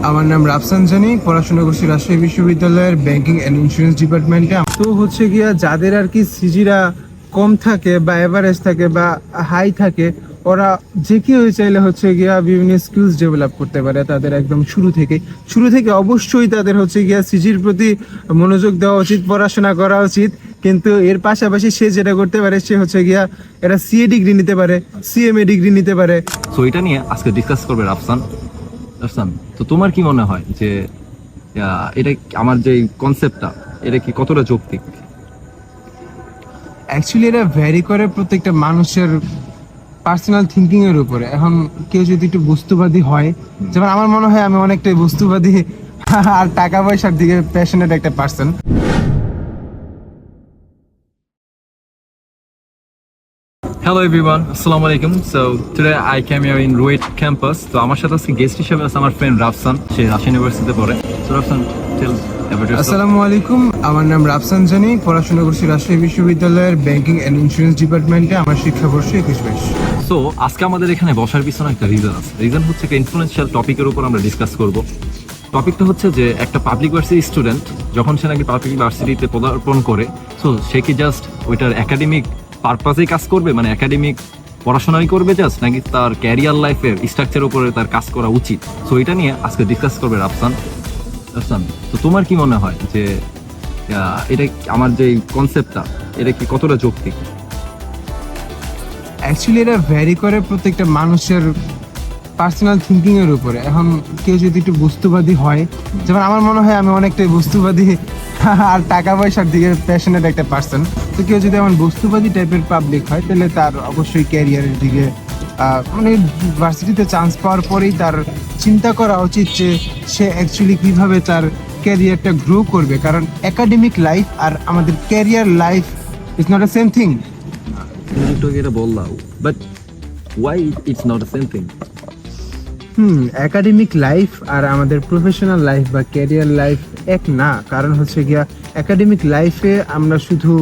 আমার নাম রাফসান জানি, পড়াশোনা করছি রাজশাহী বিশ্ববিদ্যালয়ের ব্যাংকিং অ্যান্ড ইন্স্যুরেন্স ডিপার্টমেন্টে। তো হচ্ছে গিয়া যাদের আর কি সিজিরা কম থাকে বা এভারেজ থাকে বা হাই থাকে, ওরা যে কেউ চাইলে হচ্ছে গিয়া বিভিন্ন স্কিলস ডেভেলপ করতে পারে। তাদের একদম শুরু থেকে অবশ্যই তাদের হচ্ছে গিয়া সিজির প্রতি মনোযোগ দেওয়া উচিত, পড়াশোনা করা উচিত। কিন্তু এর পাশাপাশি সে যেটা করতে পারে, সে হচ্ছে গিয়া এরা সিএ ডিগ্রি নিতে পারে, সিএমএ ডিগ্রি নিতে পারে। সো এটা নিয়ে আজকে ডিসকাস করবে রাফসান। রাফসান, তো তোমার কি মনে হয় যে এটা আমার যে কনসেপ্টটা, এটা কি কতটা যৌক্তিক? অ্যাকচুয়ালি এটা ভ্যারি করে প্রত্যেকটা মানুষের পার্সোনাল থিঙ্কিং এর উপরে। এখন কেউ যদি একটু বস্তুবাদী হয়, যেমন আমার মনে হয় আমি অনেকটাই বস্তুবাদী আর টাকা পয়সার দিকে প্যাশনেট একটা পার্সন। হ্যালো এভরিওয়ান, আসসালামু আলাইকুম। So today I came here in RUET campus. তো আমার সাথে আজকে গেস্ট হিসেবে আছে আমার ফ্রেন্ড রাফসান, সে রাজশাহী ইউনিভার্সিটিতে পড়ে। So Rafsan, tell about yourself. আসসালামু আলাইকুম, আমার নাম রাফসান জানি, পড়াশোনা করছি রাজশাহী বিশ্ববিদ্যালয়ের ব্যাংকিং অ্যান্ড ইন্স্যুরেন্স ডিপার্টমেন্টে। আমার শিক্ষাবর্ষ 21-22। সো আজকে আমাদের এখানে বসার পিছনে একটা রিজন আছে। রিজন হচ্ছে একটা ইনফ্লুয়েন্সিয়াল টপিকের উপর আমরা ডিসকাস করব। টপিকটা হচ্ছে যে একটা পাবলিক ভার্সিটি স্টুডেন্ট যখন সে নাকি পাবলিক ভার্সিটিতে পদার্পণ করে, সো সে কি জাস্ট ওইটার একাডেমিক পারপাসেই কাজ করবে, মানে একাডেমিক পড়াশোনাই করবে জাস্ট, নাকি তার ক্যারিয়ার লাইফের স্ট্রাকচার উপরে তার কাজ করা উচিত? সো এটা নিয়ে আজকে ডিসকাস করবে রাফসান। রাফসান, তো তোমার কি মনে হয় যে এটা আমার যে কনসেপ্টটা, এটা কি কতটা যৌক্তিক? অ্যাকচুয়ালি এটা ভ্যারি করে প্রত্যেকটা মানুষের পার্সোনাল থিঙ্কিং এর উপরে। এখন কেউ যদি একটু বস্তুবাদী হয়, যেমন আমার মনে হয় আমি অনেকটাই বস্তুবাদী আর টাকা পয়সার দিকে প্যাশনেট একটা পার্সন। তো কেউ যদি এমন বস্তুবাদী টাইপের পাবলিক হয়, তাহলে তার অবশ্যই ক্যারিয়ারের দিকে মানে ভার্সিটিতে চান্স পাওয়ার পরেই তার চিন্তা করা উচিত যে সে অ্যাকচুয়ালি কিভাবে তার ক্যারিয়ারটা গ্রো করবে। কারণ একাডেমিক লাইফ আর আমাদের career life is not a same thing. তুমি একটু আগে এটা বললাম, but why it's not the same thing? Academic life আর আমাদের প্রফেশনাল লাইফ বা ক্যারিয়ার লাইফ এক না। কারণ হচ্ছে গিয়া একাডেমিক লাইফে আমরা শুধু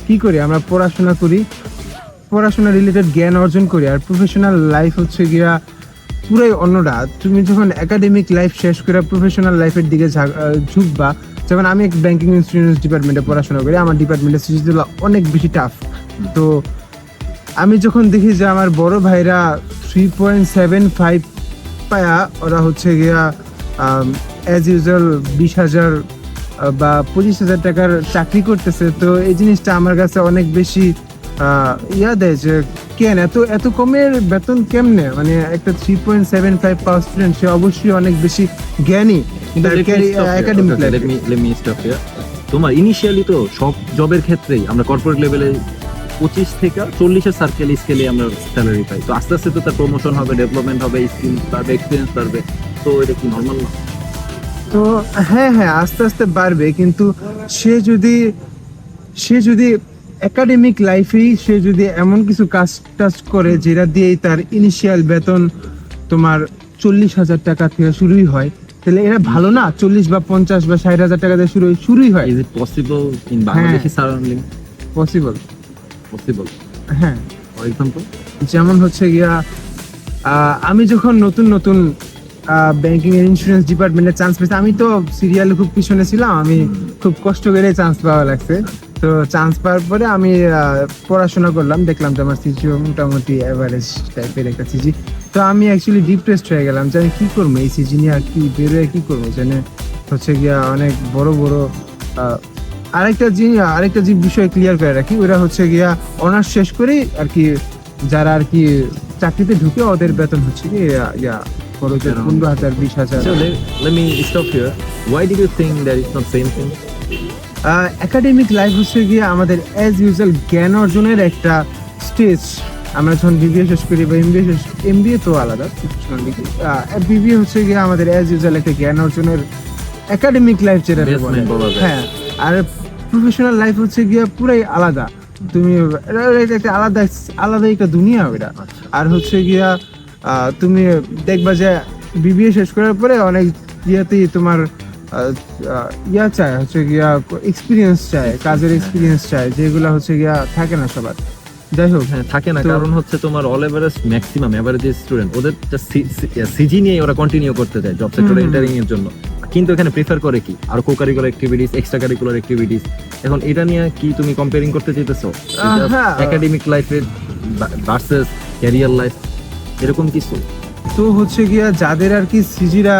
কি করি, আমরা পড়াশোনা করি, পড়াশোনা রিলেটেড জ্ঞান অর্জন করি। আর প্রফেশনাল লাইফ হচ্ছে গিয়া পুরাই অন্যটা। তুমি যখন একাডেমিক লাইফ শেষ করে প্রফেশনাল লাইফের দিকে ঝুঁকবা, যেমন আমি এক ব্যাংকিং ইন্স্যুরেন্স ডিপার্টমেন্টে পড়াশোনা করি, আমার ডিপার্টমেন্টের সিজিগুলো অনেক বেশি টাফ। তো আমি যখন দেখি যে আমার বড় ভাইরা 3.75 পায়া, ওরা হচ্ছে গিয়া অ্যাজ ইউজুয়াল 20,000 বা 25,000 টাকার চাকরি করতেছে, তো এই জিনিসটা আমার কাছে অনেক বেশি ইয়া দেয় যে কেন এত কমের বেতন কেমনে। মানে একটা 3.75 পাওয়া স্টুডেন্ট, সে অবশ্যই অনেক বেশি জ্ঞানী। একাডেমিক তোমার ইনিশিয়ালি তো সব জবের ক্ষেত্রেই আমরা কর্পোরেট লেভেলে 25 থেকে 40-এর সার্কেল স্কেলে আমরা স্যালারি পাই। তো আস্তে আস্তে তো তার প্রমোশন হবে, ডেভেলপমেন্ট হবে, স্কিল বাড়বে, এক্সপিরিয়েন্স বাড়বে। তো এটা কি নর্মাল না? তো হ্যাঁ, আস্তে আস্তে বাড়বে, কিন্তু সে যদি একাডেমিক লাইফেই সে যদি এমন কিছু কাজ টাজ করে যেটা দিয়েই তার ইনিশিয়াল বেতন তোমার 40,000 টাকা থেকে শুরুই হয়, তাহলে এটা ভালো না? 40 বা 50 বা 60,000 টাকা দিয়ে শুরুই হয়। Is it possible in Bangladeshi surrounding? Possible. হ্যাঁ, ফর এক্সাম্পল যেমন হচ্ছে গিয়া আমি যখন নতুন ব্যাংকিং এর ইন্স্যুরেন্স ডিপার্টমেন্টে চান্স পেয়েছি, আমি তো সিরিয়ালে খুব পিছনে ছিলাম, আমি খুব কষ্ট করে চান্স পাওয়া লাগছে। তো চান্স পাওয়ার পরে আমি পড়াশোনা করলাম, দেখলাম যে আমার সিজি মোটামুটি অ্যাভারেজ টাইপের একটা সিজি। তো আমি অ্যাকচুয়ালি ডিপ্রেসড হয়ে গেলাম যে আমি কি করবো এই সিজি নিয়ে, আর কি বেরোয় কি করবো। যেন হচ্ছে গিয়া অনেক বড় আরেকটা যে বিষয় ক্লিয়ার করে রাখি, ওরা হচ্ছে গিয়া অনার্স শেষ করেই আর কি যারা আর কি চাকরিতে ঢুকে, ওদের বেতন হচ্ছে কি 15,000 20,000। So let me stop here. Why did you think that it's not same thing? Academic life হচ্ছে গিয়ে আমাদের অ্যাজ ইউজুয়াল জ্ঞান অর্জনের একটা স্টেজ। আমরা যখন বিবিএ শেষ করি বা এমবিএ তো আলাদা, বিবিএ হচ্ছে গিয়ে আমাদের অ্যাজ ইউজুয়াল একটা জ্ঞান অর্জনের একাডেমিক লাইফ যেটা বলে। হ্যাঁ, আর প্রফেশনাল লাইফ হচ্ছে গিয়ে পুরাই আলাদা। তুমি একটা আলাদা একটা দুনিয়া ওটা। আর হচ্ছে গিয়া তুমি দেখবা যে বিবিএ শেষ করার পরে অনেক ইয়েতেই তোমার চায় হচ্ছে গিয়া এক্সপিরিয়েন্স চায়, কাজের এক্সপিরিয়েন্স চায়, যেগুলো হচ্ছে গিয়া থাকে না সবার। যাই হোক, হ্যাঁ থাকে না, তো- কারণ হচ্ছে তোমার all average maximum average student ওদের সিজি নিয়ে ওরা কন্টিনিউ করতে চায় জব সেক্টরে এন্টারিং এর জন্য, কিন্তু এখানে প্রেফার করে কি আর co curricular activities, extra curricular activities. এখন এটা নিয়ে কি তুমি কম্পেয়ারিং করতে চাইতেছো হ্যাঁ। একাডেমিক লাইফের ভার্সেস ক্যারিয়ার লাইফ, এরকম কিছু? তো হচ্ছে গিয়া যাদের আর কি সিজিরা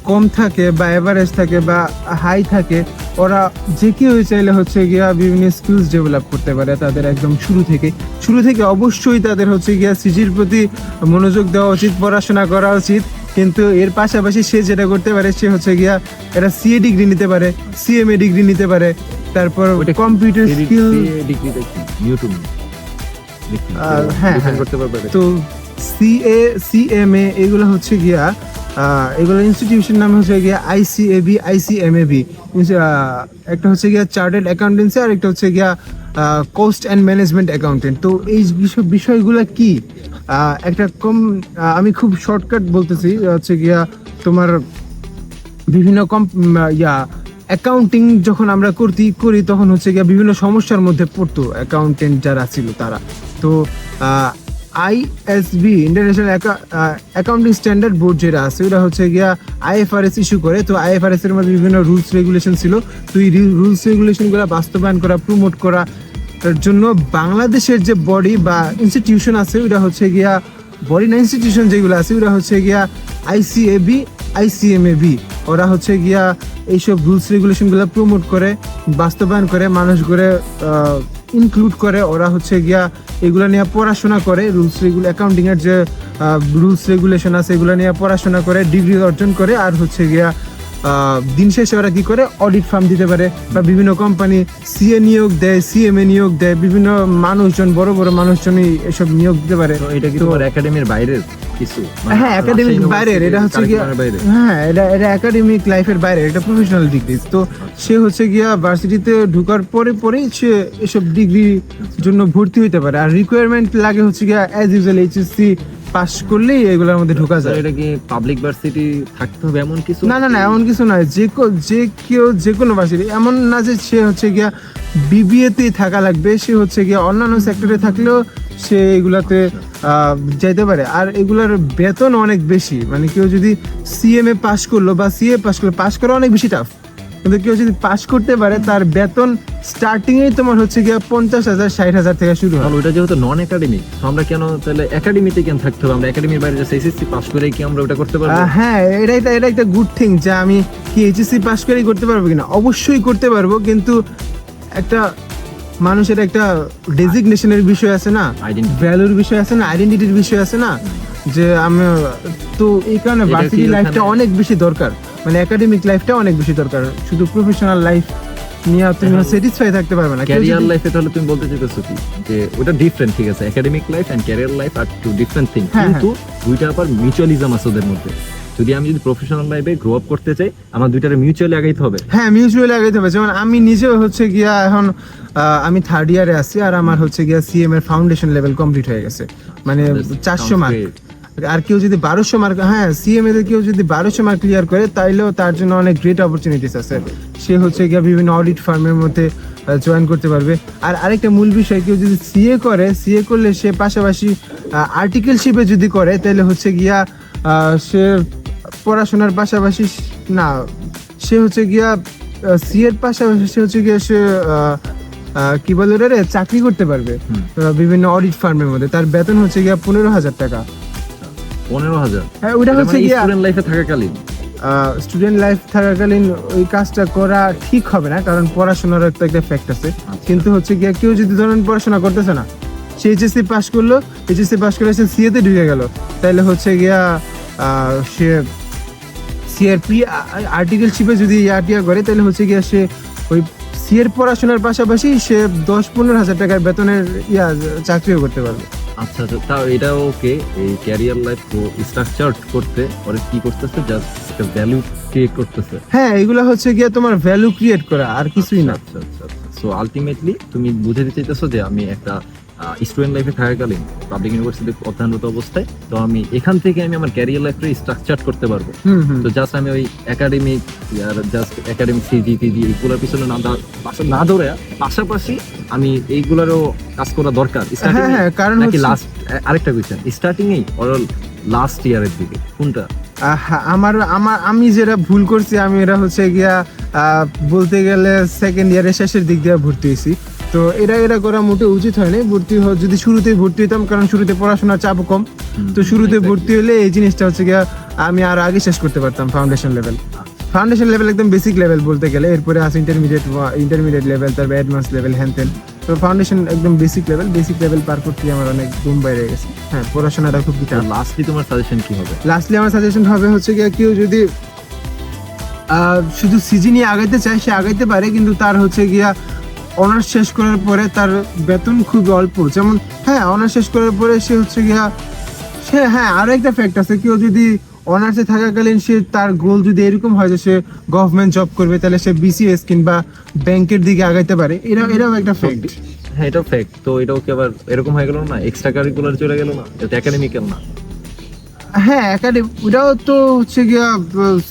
কম থাকে বা এভারেজ থাকে বা হাই থাকে, ওরা যে কেউ চাইলে হচ্ছে গিয়া বিভিন্ন স্কিলস ডেভেলপ করতে পারে তাদের একদম শুরু থেকে অবশ্যই তাদের হচ্ছে গিয়া সিজির প্রতি মনোযোগ দেওয়া উচিত, পড়াশোনা করা উচিত। কিন্তু এর পাশাপাশি সে যেটা করতে পারে সে হচ্ছে গিয়া একটা সিএ ডিগ্রি নিতে পারে, সিএমএ ডিগ্রি নিতে পারে, তারপর কম্পিউটার স্কিল। ডিগ্রিটা কি নিউটন হ্যাঁ, করতে পারবে? তো সিএ সিএমএ এগুলো হচ্ছে গিয়া এগুলো ইনস্টিটিউশন নাম হচ্ছে গিয়া আইসিএবি, আইসিএমএবি। একটা হচ্ছে গিয়া চার্টার্ড অ্যাকাউন্টেন্সি আর একটা হচ্ছে গিয়া কস্ট অ্যান্ড ম্যানেজমেন্ট অ্যাকাউন্টেন্ট। তো এই বিষয়গুলো কি একটা আমি খুব শর্টকাট বলতেছি, হচ্ছে গিয়া তোমার বিভিন্ন অ্যাকাউন্টিং যখন আমরা করি তখন হচ্ছে গিয়া বিভিন্ন সমস্যার মধ্যে পড়তো অ্যাকাউন্টেন্ট যারা ছিল তারা। তো ISSB international accounting standard board যেটা আছে ওটা হচ্ছে গিয়া আইএফআরএস ইস্যু করে। তো আইএফআরএস এর মধ্যে বিভিন্ন রুলস রেগুলেশন ছিল। তো এই রুলস রেগুলেশনগুলো বাস্তবায়ন করা, প্রমোট করা তার জন্য বাংলাদেশের যে বডি বা ইনস্টিটিউশন আছে ওটা হচ্ছে গিয়া বডি না ইনস্টিটিউশন যেগুলো আছে ওটা হচ্ছে গিয়া আইসিএবি, আইসিএমএবি। ওরা হচ্ছে গিয়া এইসব রুলস রেগুলেশনগুলো প্রমোট করে, বাস্তবায়ন করে, মানুষ করে ইনক্লুড করে। ওরা হচ্ছে গিয়া এগুলো নিয়ে পড়াশোনা করে, অ্যাকাউন্টিং এর যে রুলস রেগুলেশন আছে এগুলো নিয়ে পড়াশোনা করে, ডিগ্রি অর্জন করে। আর হচ্ছে গিয়া দিন শেষে ওরা কি করে অডিট ফার্ম দিতে পারে বা বিভিন্ন কোম্পানি সিএ নিয়োগ দেয়, সিএমএ নিয়োগ দেয়, বিভিন্ন মানুষজন বড় বড় মানুষজনই এসব নিয়োগ দিতে পারে। তো এটা কি তোমার একাডেমির বাইরের কিছু? হ্যাঁ, একাডেমিক বাইরের, এটা হচ্ছে গিয়া হ্যাঁ এটা একাডেমিক লাইফের বাইরে, এটা প্রফেশনাল ডিগ্রি। তো সে হচ্ছে গিয়া ভার্সিটিতে ঢোকার পরেই সে এসব ডিগ্রির জন্য ভর্তি হইতে পারে। আর রিকোয়ারমেন্ট লাগে হচ্ছে গিয়া অ্যাজ ইউজুয়াল এইচএসসি পাস করলেই এগুলোর মধ্যে ঢোকা যায়। এটা কি পাবলিক ভার্সিটি থাকতে হবে এমন কিছু? না, এমন কিছু নয়। যে কোনো ভার্সিটি, এমন না যে সে হচ্ছে গিয়া বিবিএ তেই থাকা লাগবে, সে হচ্ছে গিয়া অন্যান্য সেক্টরে থাকলেও সে এগুলাতে যাইতে পারে। আর এগুলার বেতন অনেক বেশি, মানে কেউ যদি সিএমএ পাস করলো বা সিএ পাস করা অনেক বেশি টাফ, কিন্তু কেউ যদি পাস করতে পারে তার বেতন স্টার্টিং এই তোমার হচ্ছে গিয়া 50,000 60,000 থেকে শুরু হয়। ওটা যেহেতু নন একাডেমিক, তো আমরা কেন তাহলে একাডেমিতে কেন থাকতে হবে? আমরা একাডেমির বাইরে যে এসএসসি পাস করে কি আমরা ওটা করতে পারবো? হ্যাঁ, এটা একটা গুড থিং যে আমি কি এইচএসসি পাস করেই করতে পারবো কিনা। অবশ্যই করতে পারবো, কিন্তু একটা মানুষের একটা ডেজিগনেশনের বিষয় আছে না, Identity. ভ্যালুর বিষয় আছে না, আইডেন্টিটির বিষয় আছে না, যে আমি তো এই কারণে এটা ভার্সিটি কি লাইফটা ওখানে- অনেক বেশি দরকার, মানে একাডেমিক লাইফটা অনেক বেশি দরকার। শুধু প্রফেশনাল লাইফ নিয়ে তুমি স্যাটিসফাই থাকতে পারবে না। কেউ ক্যারিয়ার যদি- লাইফে তাহলে তুমি বলতে চাইতেছো কি যে ওটা ডিফারেন্ট, ঠিক আছে, academic life and career life আর টু ডিফারেন্ট থিং, হ্যাঁ, কিন্তু দুইটা আবার মিউচুয়ালিজম আছে ওদের মধ্যে। যদি আমি প্রফেশনাল লাইফে গ্রো আপ করতে চাই, আমার দুইটারে মিউচুয়ালি আগাইতে হবে। হ্যাঁ, মিউচুয়ালি আগাইতে হবে। যেমন আমি নিজেও হচ্ছে গিয়া এখন আমি 3rd ইয়ারে আছি, আর আমার হচ্ছে গিয়া সিএম এর ফাউন্ডেশন লেভেল কমপ্লিট হয়ে গেছে, মানে 400 মার্ক। আর কেউ যদি 1200 মার্ক, হ্যাঁ সিএমএ তে কেউ যদি 1200 মার্ক ক্লিয়ার করে তাইলেও তার জন্য অনেক গ্রেট অপরচুনিটিস আছে। সে হচ্ছে গিয়া বিভিন্ন অডিট ফার্মের মধ্যে জয়েন করতে পারবে। আর আরেকটা মূল বিষয়, কেউ যদি সিএ করলে সে পাশাপাশি আর্টিকেলশিপে যদি করে তাহলে হচ্ছে গিয়া সে পড়াশোনার পাশাপাশি না, সে হচ্ছে গিয়া সিএর পাশাপাশি সে হচ্ছে গিয়া সে কি বলে রে চাকরি করতে পারবে বিভিন্ন অডিট ফার্মের মধ্যে। তার বেতন হচ্ছে গিয়া 15,000 টাকা। 15,000? হ্যাঁ, ওটা হচ্ছে গিয়া স্টুডেন্ট লাইফে থাকাকালীন। স্টুডেন্ট লাইফ থাকাকালীন ওই কাজটা করা ঠিক হবে না, কারণ পড়াশোনার একটা ফ্যাক্ট আছে। কিন্তু হচ্ছে গিয়া কেউ যদি ধরেন পড়াশোনা করতেছে না, সে এইচএসসি পাস করলো, এইচএসসি পাস করে সে সিএতে ঢুকে গেল, তাহলে হচ্ছে গিয়া সে সিআরপি আর্টিকেলশিপে যদি আরটিআর করে তাহলে হচ্ছে গিয়া সে ওই সিএর পড়াশোনার পাশাপাশি সে 10-15,000 টাকার বেতনের চাকরিও করতে পারবে। আচ্ছা, তাও এটা ওকে। এই ক্যারিয়ার লাইফ স্ট্রাকচার করতে ওরা কি করতেছে? জাস্ট ভ্যালু ক্রিয়েট করতেছে। হ্যাঁ, এগুলো হচ্ছে গিয়া তোমার ভ্যালু ক্রিয়েট করা, আর কিছুই না। আচ্ছা। সো আলটিমেটলি তুমি বুঝে দিতে চাইতেছো যে আমি একটা স্টুডেন্ট লাইফে থাকাকালীন পাবলিক ইউনিভার্সিটিতে অধ্যয়নরত অবস্থায়, তো আমি এখান থেকে আমি আমার ক্যারিয়ার লাইফটা স্ট্রাকচার করতে পারবো। তো জাস্ট আমি ওই একাডেমিক সিজি টিজি এইগুলোর পিছনে না দৌড়ে পাশাপাশি আমি এইগুলোরও কাজ করা দরকার। হ্যাঁ, কারণ নাকি হচ্ছে- লাস্ট আরেকটা কোয়েশ্চেন, স্টার্টিং এই অর লাস্ট ইয়ারের দিকে কোনটা? আমি যেটা ভুল করছি, আমি এটা হচ্ছে গিয়া বলতে গেলে সেকেন্ড ইয়ারের শেষের দিক দিয়ে ভর্তি হয়েছি। তো এটা করা মোটে উচিত হয়নি। যদি শুরুতেই ভর্তি হতাম, কারণ শুরুতে পড়াশোনার চাপ কম, তো শুরুতে ভর্তি হলে এই জিনিসটা হচ্ছে গিয়া আমি আরো আগে শেষ করতে পারতাম। ফাউন্ডেশন লেভেল একদম বেসিক লেভেল বলতে গেলে, এরপরে আছে ইন্টারমিডিয়েট লেভেল, তারপর অ্যাডভান্স লেভেল, হ্যান। তো ফাউন্ডেশন একদম বেসিক লেভেল পার করতে আমার অনেক ঘুম বাইরে গেছে। হ্যাঁ, পড়াশোনাটা খুব বিটার। লাস্টলি তোমার সাজেশন কি হবে? লাস্টলি আমার সাজেশন হবে হচ্ছে গিয়ে, কেউ যদি শুধু সিজি নিয়ে আগাইতে চায় সে আগাইতে পারে, কিন্তু তার হচ্ছে গিয়া অনার্স শেষ করার পরে তার বেতন খুব অল্প। যেমন হ্যাঁ, অনার্স শেষ করার পরে সে হচ্ছে গিয়া আরো একটা ফ্যাক্ট আছে, কেউ যদি অনার্সে থাকাকালীন সে তার গোল যদি এরকম হয় যে সে গভর্নমেন্ট জব করবে, তাহলে সে বিসিএস কিংবা ব্যাংকের দিকে আগাইতে পারে। এটাও একটা ফ্যাক্ট। হ্যাঁ, এটাও ফ্যাক্ট। তো এটাও কি আবার এরকম হয়ে গেল না, এক্সট্রা কারিকুলার চলে গেল না, এটা একাডেমিক্যাল না? হ্যাঁ, ওটাও তো হচ্ছে গিয়া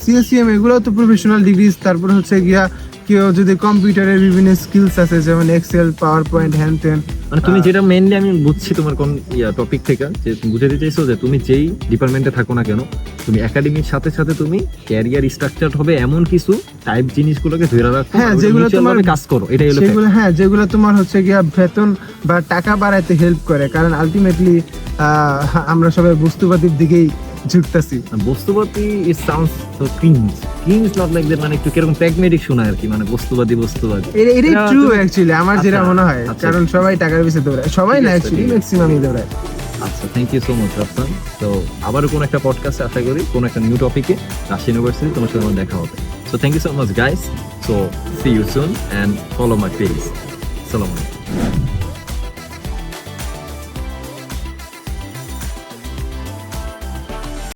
সিএসসিএম, এগুলো তো প্রফেশনাল ডিগ্রিজ। তারপর হচ্ছে গিয়া কেউ যদি কম্পিউটারের বিভিন্ন স্কিলস আছে, যেমন এক্সেল, পাওয়ার পয়েন্ট, হ্যান ত্যান। মানে তুমি যেটা মেইনলি আমি বুঝছি তোমার কোন টপিক থেকে, যে তুমি বুঝাতে চাইছো যে তুমি যেই ডিপার্টমেন্টে থাকো না কেন, তুমি একাডেমির সাথে সাথে তুমি ক্যারিয়ার স্ট্রাকচার হবে এমন কিছু টাইপ জিনিসগুলোকে ধরে রাখো, হ্যাঁ, যেগুলো তোমার কাজ করো, এটাই হলো সেগুলো, হ্যাঁ, যেগুলো তোমার হচ্ছে গিয়া বেতন বা টাকা বাড়াইতে হেল্প করে। কারণ আলটিমেটলি আমরা সবাই বস্তুবাদীর দিকেই ঝুঁকতেছি। বস্তুবাদী it sounds so cringe not like that, মানে একটু কিরকম প্র্যাগমেটিক শোনায় আর কি, মানে বস্তুবাদী এটাই ট্রু অ্যাকচুয়ালি, আমার যেটা আচ্ছা, মনে হয়। আচ্ছা। কারণ সবাই টাকার পিছনে দৌড়ায়, সবাই ঠিক না আছে, অ্যাকচুয়ালি, ঠিক আছে। ম্যাক্সিমামই দৌড়ায়। আচ্ছা, thank you so much Rafsan. তো আবারও কোনো একটা পডকাস্টে আশা করি কোনো একটা নিউ টপিকে রাজশাহী ইউনিভার্সিটি তোমার সাথে আমার দেখা হবে। So thank you so much guys. So see you soon and follow my page. আসসালামু আলাইকুম।